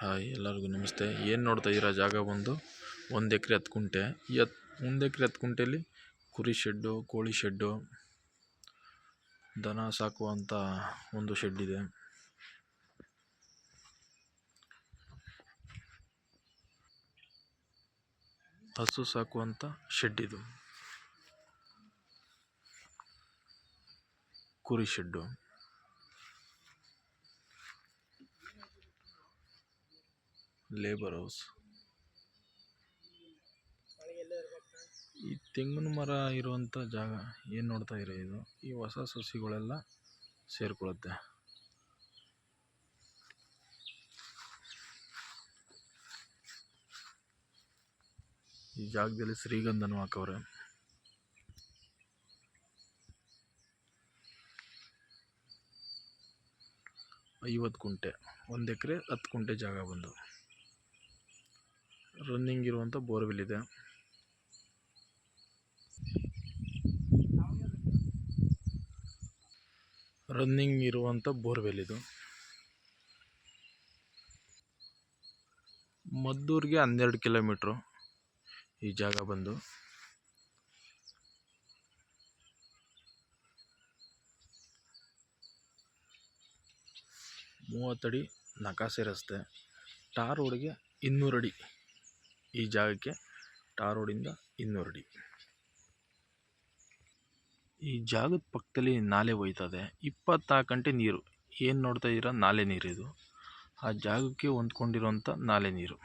Hi ಎಲ್ಲರಿಗೂ ನಮಸ್ತೆ. ಏನು ನೋಡ್ತಾ ಇದ್ದೀರಾ? ಜಾಗ ಒಂದು 1 ಎಕರೆ 10 ಗುಂಟೆ. 1 ಎಕರೆ 10 ಗುಂಟೆಯಲ್ಲಿ ಕುರಿ ಶೆಡ್ಡು, ಕೋಳಿ ಶೆಡ್ಡು, ದನ ಸಾಕುವಂಥ ಒಂದು ಶೆಡ್ ಇದೆ. ಹಸು ಸಾಕುವಂಥ ಶೆಡ್ ಇದು. ಕುರಿ ಶೆಡ್ಡು, ಲೇಬರ್ ಹೌಸ್. ಈ ತೆಂಗಿನ ಮರ ಇರುವಂಥ ಜಾಗ ಏನು ನೋಡ್ತಾ ಇರೋ ಇದು, ಈ ಹೊಸ ಸಸಿಗಳೆಲ್ಲ ಸೇರ್ಕೊಳ್ಳುತ್ತೆ. ಈ ಜಾಗದಲ್ಲಿ ಶ್ರೀಗಂಧನೂ ಹಾಕವ್ರೆ. ಐವತ್ತು ಗುಂಟೆ, 1 ಎಕರೆ 10 ಗುಂಟೆ ಜಾಗ ಬಂದು ರನ್ನಿಂಗ್ ಇರುವಂಥ ಬೋರ್ವೆಲ್ ಇದೆ. ರನ್ನಿಂಗ್ ಇರುವಂಥ ಬೋರ್ವೆಲ್ ಇದು. ಮದ್ದೂರಿಗೆ 12 ಕಿಲೋಮೀಟ್ರು ಈ ಜಾಗ ಬಂದು. ಮೂವತ್ತಡಿ ನಕಾಸೆ ರಸ್ತೆ. ಟಾರ್ ರೋಡ್ಗೆ 200 ಅಡಿ. ಈ ಜಾಗಕ್ಕೆ ಟಾರ್ ರೋಡಿಂದ 200 ಅಡಿ. ಈ ಜಾಗದ ಪಕ್ಕದಲ್ಲಿ ನಾಲೆ ಹೋಯ್ತದೆ. 24 ಗಂಟೆ ನೀರು. ಏನು ನೋಡ್ತಾ ಇದ್ದೀರಾ? ನಾಲೆ ನೀರು ಇದು. ಆ ಜಾಗಕ್ಕೆ ಹೊಂದ್ಕೊಂಡಿರೋಂಥ ನಾಲೆ ನೀರು.